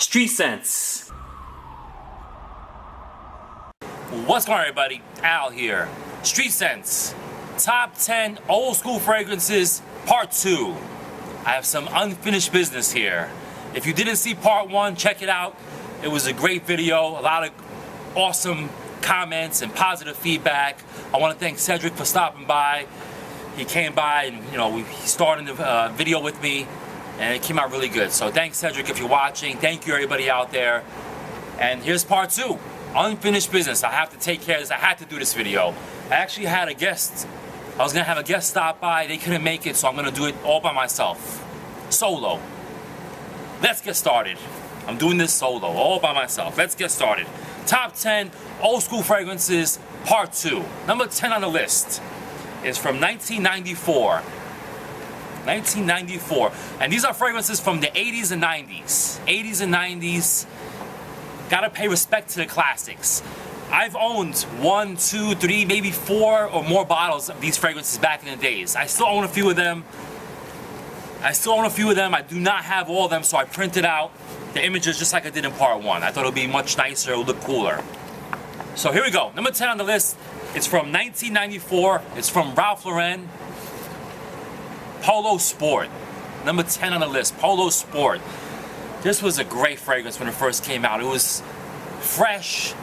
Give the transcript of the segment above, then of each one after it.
Street Sense. What's going on, everybody? Al here. Street Sense. Top 10 old school fragrances, part 2. I have some unfinished business here. If you didn't see part 1, check it out. It was a great video, a lot of awesome comments and positive feedback. I want to thank Cedric for stopping by. He came by and he started the video with me, and it came out really good. So thanks, Cedric, if you're watching. Thank you, everybody out there. And here's part 2, unfinished business. I have to take care of this. I had to do this video. I actually had a guest. I was gonna have a guest stop by. They couldn't make it, so I'm gonna do it all by myself, solo. Let's get started. I'm doing this solo, all by myself. Let's get started. Top 10 old school fragrances, part 2. Number 10 on the list is from 1994. 1994. And these are fragrances from the 80s and 90s. 80s and 90s. Gotta pay respect to the classics. I've owned 1, 2, 3, maybe 4 or more bottles of these fragrances back in the days. I still own a few of them. I do not have all of them, so I printed out the images just like I did in part 1. I thought it would be much nicer, it would look cooler. So here we go. Number 10 on the list. It's from 1994. It's from Ralph Lauren. Polo Sport. Number 10 on the list. Polo Sport. This was a great fragrance when it first came out. It was fresh,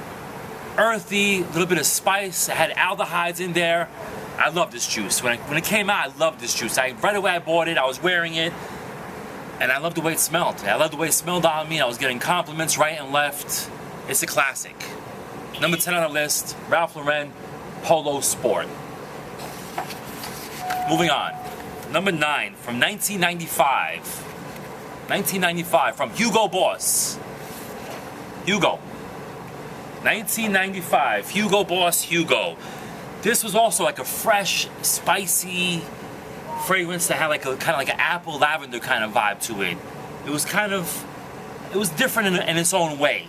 earthy, a little bit of spice. It had aldehydes in there. I love this juice. When it came out, I loved this juice. Right away I bought it. I was wearing it. And I loved the way it smelled. I loved the way it smelled on me. I was getting compliments right and left. It's a classic. Number 10 on the list, Ralph Lauren, Polo Sport. Moving on. Number 9, from 1995. 1995, from Hugo Boss. Hugo. 1995, Hugo Boss, Hugo. This was also like a fresh, spicy fragrance that had like a kind of like an apple lavender kind of vibe to it. It was different in its own way.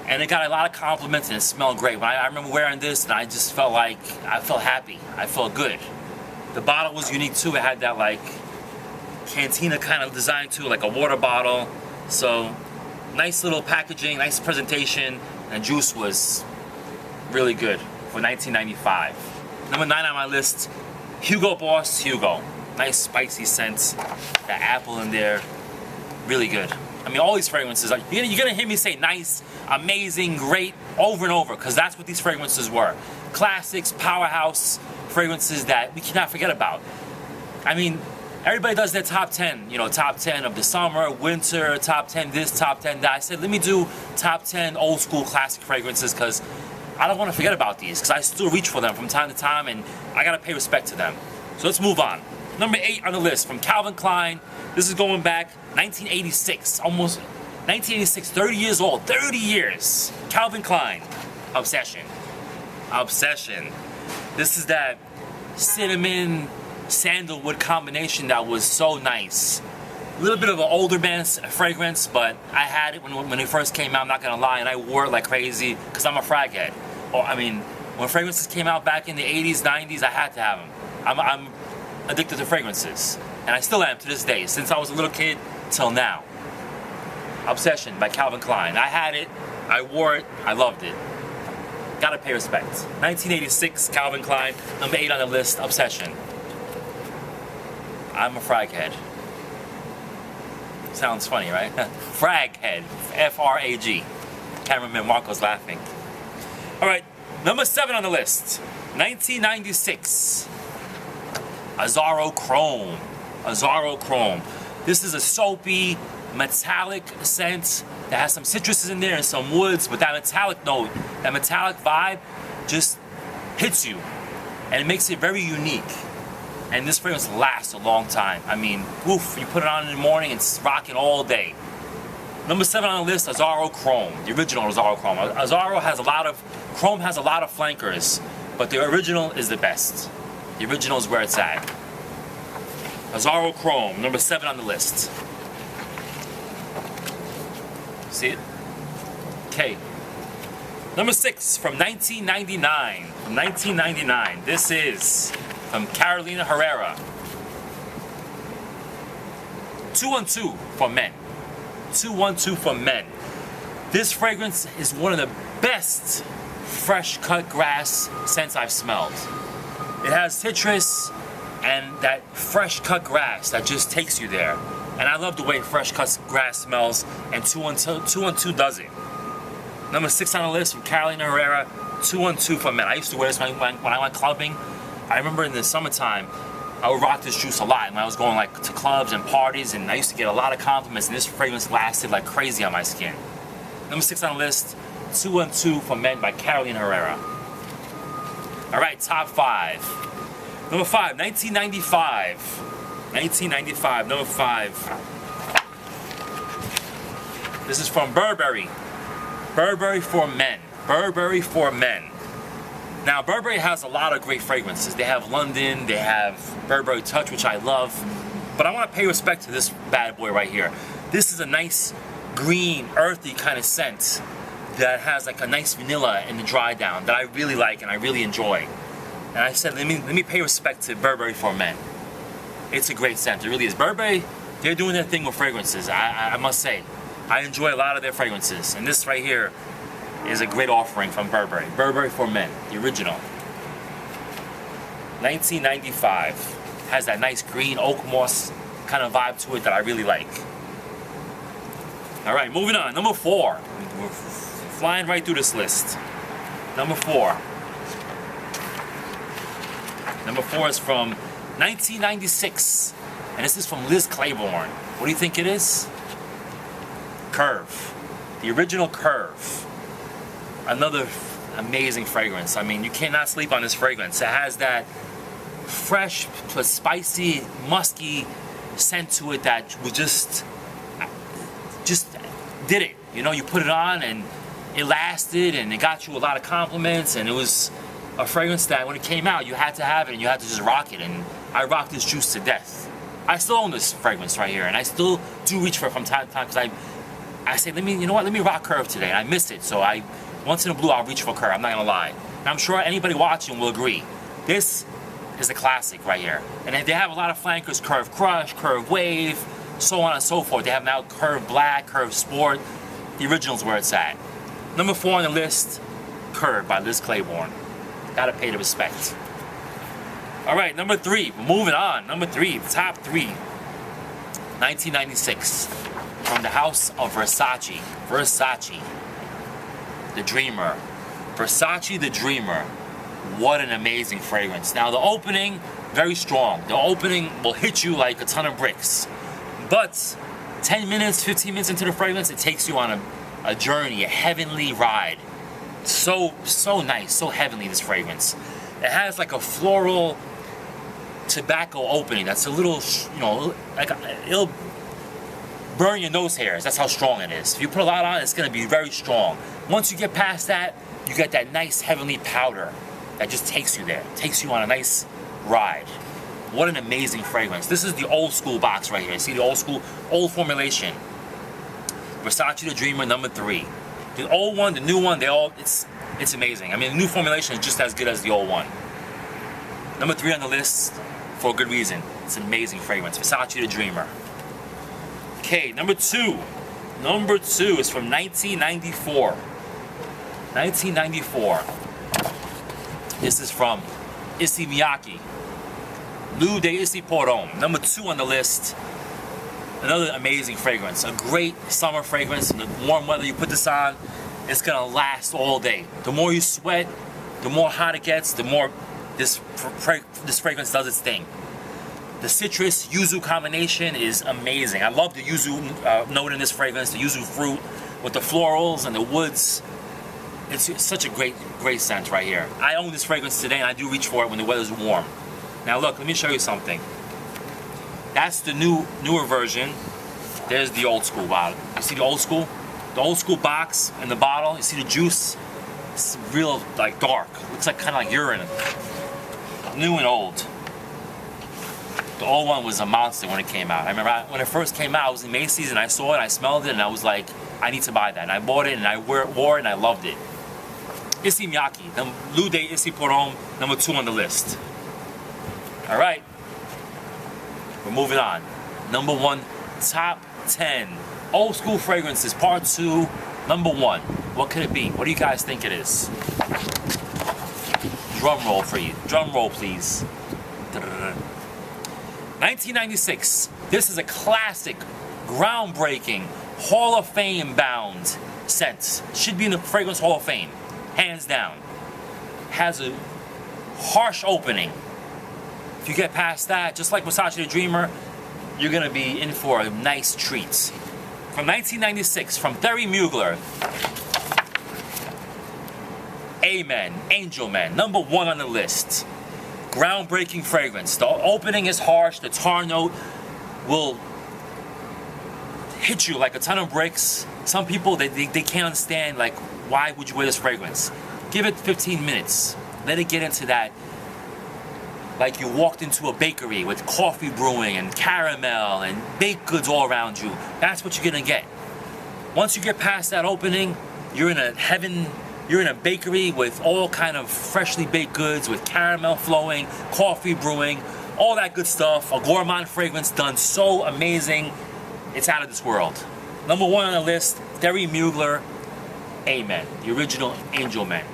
And it got a lot of compliments and it smelled great. I remember wearing this and I just felt like, I felt happy. I felt good. The bottle was unique too. It had that like cantina kind of design too, like a water bottle. So nice little packaging, nice presentation, and juice was really good for 1995. Number 9 on my list, Hugo Boss, Hugo. Nice spicy scent, that apple in there, really good. I mean, all these fragrances, you're gonna hear me say nice, amazing, great, over and over, because that's what these fragrances were. Classics, powerhouse fragrances that we cannot forget about. I mean, everybody does their top 10, top 10 of the summer, winter, top 10 this, top 10 that. I said, let me do top 10 old school classic fragrances, because I don't want to forget about these, because I still reach for them from time to time, and I gotta pay respect to them. So let's move on. Number 8 on the list, from Calvin Klein. This is going back 1986, almost 1986, 30 years old, 30 years. Calvin Klein, Obsession. Obsession. This is that cinnamon sandalwood combination that was so nice. A little bit of an older man's fragrance, but I had it when it first came out, I'm not gonna lie, and I wore it like crazy because I'm a frag head. I mean, when fragrances came out back in the 80s, 90s, I had to have them. I'm addicted to fragrances, and I still am to this day, since I was a little kid till now. Obsession by Calvin Klein. I had it, I wore it, I loved it. Gotta pay respect. 1986, Calvin Klein, number 8 on the list, Obsession. I'm a frag head. Sounds funny, right? Frag head, F-R-A-G. Cameraman Marco's laughing. All right, number 7 on the list, 1996. Azzaro Chrome. Azzaro Chrome. This is a soapy, metallic scent that has some citruses in there and some woods, but that metallic note, that metallic vibe just hits you, and it makes it very unique. And this fragrance lasts a long time. I mean, oof, you put it on in the morning, it's rocking all day. Number 7 on the list, Azzaro Chrome, the original Azzaro Chrome. Chrome has a lot of flankers, but the original is the best. The original is where it's at. Azzaro Chrome, number 7 on the list. See it? Okay. Number 6, from 1999. From 1999. This is from Carolina Herrera. 2 on 2 for men. 212 for men. This fragrance is one of the best fresh cut grass scents I've smelled. It has citrus and that fresh cut grass that just takes you there. And I love the way fresh cut grass smells, and 212 does it. Number 6 on the list from Carolina Herrera, 212 for men. I used to wear this when I went clubbing. I remember in the summertime, I would rock this juice a lot when I was going like to clubs and parties, and I used to get a lot of compliments, and this fragrance lasted like crazy on my skin. Number 6 on the list, 212 for men by Carolina Herrera. All right, top 5. Number 5, 1995. 1995, number 5. This is from Burberry. Burberry for men. Burberry for men. Now, Burberry has a lot of great fragrances. They have London, they have Burberry Touch, which I love. But I want to pay respect to this bad boy right here. This is a nice green, earthy kind of scent that has like a nice vanilla in the dry down that I really like and I really enjoy. And I said, let me pay respect to Burberry for men. It's a great scent, it really is. Burberry, they're doing their thing with fragrances, I must say. I enjoy a lot of their fragrances, and this right here is a great offering from Burberry. Burberry for men, the original. 1995. Has that nice green oak moss kind of vibe to it that I really like. All right, moving on. Number 4. We're flying right through this list. Number 4. Number 4 is from 1996, and this is from Liz Claiborne. What do you think it is? Curve. The original Curve. Another amazing fragrance. I mean, you cannot sleep on this fragrance. It has that fresh, plus spicy, musky scent to it that was just did it. You know, you put it on and it lasted and it got you a lot of compliments, and it was a fragrance that when it came out you had to have it and you had to just rock it, and I rocked this juice to death. I still own this fragrance right here, and I still do reach for it from time to time because I say, let me rock Curve today, and I miss it, so once in a blue I'll reach for Curve, I'm not gonna lie. And I'm sure anybody watching will agree. This is a classic right here. And they have a lot of flankers, Curve Crush, Curve Wave, so on and so forth. They have now Curve Black, Curve Sport. The original's where it's at. Number 4 on the list, Curve by Liz Claiborne. Gotta pay the respect. All right, number 3, we're moving on. Number 3, top 3. 1996, from the house of Versace. Versace, the Dreamer. Versace, the Dreamer. What an amazing fragrance. Now the opening, very strong. The opening will hit you like a ton of bricks. But 10 minutes, 15 minutes into the fragrance, it takes you on a journey, a heavenly ride. So nice, so heavenly, this fragrance. It has like a floral tobacco opening that's a little, it'll burn your nose hairs. That's how strong it is. If you put a lot on, it's gonna be very strong. Once you get past that, you get that nice heavenly powder that just takes you there, takes you on a nice ride. What an amazing fragrance. This is the old school box right here. See the old school, old formulation. Versace the Dreamer, number 3. The old one, the new one, it's amazing. I mean, the new formulation is just as good as the old one. Number 3 on the list, for a good reason. It's an amazing fragrance, Versace the Dreamer. Okay, number 2. Number 2 is from 1994. 1994. This is from Issey Miyake. Bleu de Issey Polo, number 2 on the list. Another amazing fragrance. A great summer fragrance. In the warm weather you put this on, it's gonna last all day. The more you sweat, the more hot it gets, the more this fragrance does its thing. The citrus yuzu combination is amazing. I love the yuzu note in this fragrance, the yuzu fruit with the florals and the woods. It's such a great scent right here. I own this fragrance today, and I do reach for it when the weather's warm. Now look, let me show you something. That's the newer version. There's the old school bottle. You see the old school? The old school box and the bottle. You see the juice? It's real like dark. Looks like kind of like urine. New and old. The old one was a monster when it came out. I remember when it first came out, I was in Macy's and I saw it, I smelled it, and I was like, I need to buy that. And I bought it and I wore it and I loved it. Issey Miyake, the Bleu de Issey Polo, number 2 on the list. All right, we're moving on. Number 1, top 10 old school fragrances, part 2, number 1. What could it be? What do you guys think it is? Drum roll for you. Drum roll, please. 1996. This is a classic, groundbreaking, Hall of Fame bound scent. Should be in the Fragrance Hall of Fame, hands down. Has a harsh opening. If you get past that, just like Versace the Dreamer, you're gonna be in for a nice treat. From 1996, from Thierry Mugler. Amen, Angel Man, number 1 on the list. Groundbreaking fragrance. The opening is harsh, the tar note will hit you like a ton of bricks. Some people, they can't understand, like, why would you wear this fragrance? Give it 15 minutes. Let it get into that, like you walked into a bakery with coffee brewing and caramel and baked goods all around you. That's what you're gonna get. Once you get past that opening, you're in a heaven. You're in a bakery with all kind of freshly baked goods with caramel flowing, coffee brewing, all that good stuff. A gourmand fragrance done so amazing, it's out of this world. Number 1 on the list, Thierry Mugler, Amen, the original Angel Man.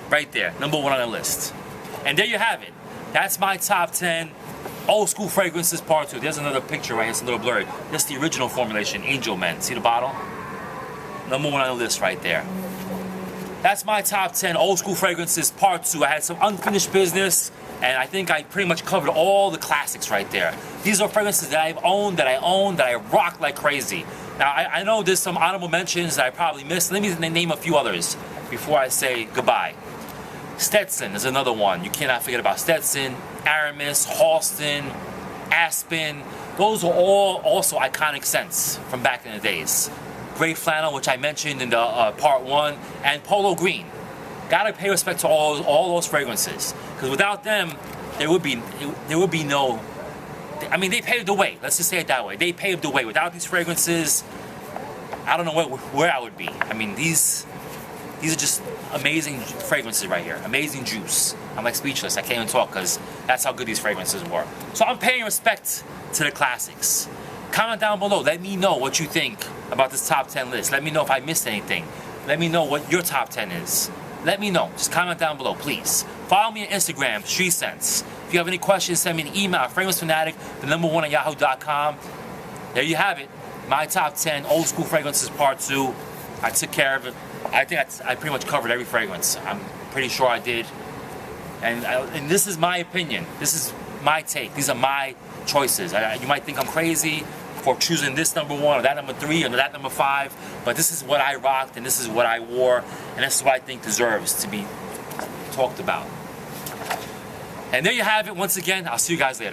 Right there, number 1 on the list. And there you have it. That's my top 10 old school fragrances, part 2. There's another picture right here, it's a little blurry. That's the original formulation, Angel Man. See the bottle? Number 1 on the list right there. That's my top 10 old school fragrances, part 2. I had some unfinished business, and I think I pretty much covered all the classics right there. These are fragrances that I've owned, that I rock like crazy. Now, I know there's some honorable mentions that I probably missed. Let me name a few others before I say goodbye. Stetson is another one. You cannot forget about Stetson, Aramis, Halston, Aspen. Those are all also iconic scents from back in the days. Gray flannel, which I mentioned in the part 1, and Polo green. Gotta pay respect to all those fragrances, because without them, there would be no. I mean, they paved the way. Let's just say it that way. They paved the way. Without these fragrances, I don't know where I would be. I mean, these are just amazing fragrances right here. Amazing juice. I'm like speechless. I can't even talk because that's how good these fragrances were. So I'm paying respect to the classics. Comment down below. Let me know what you think about this top 10 list. Let me know if I missed anything. Let me know what your top 10 is. Let me know. Just comment down below, please. Follow me on Instagram, Street Sense. If you have any questions, send me an email, fragrancefanatic, the number 1 at yahoo.com. There you have it. My top 10 old school fragrances, part 2. I took care of it. I think I pretty much covered every fragrance. I'm pretty sure I did. And this is my opinion. This is my take. These are my choices. You might think I'm crazy for choosing this number 1 or that number 3 or that number 5, but this is what I rocked and this is what I wore, and this is what I think deserves to be talked about. And there you have it. Once again, I'll see you guys later.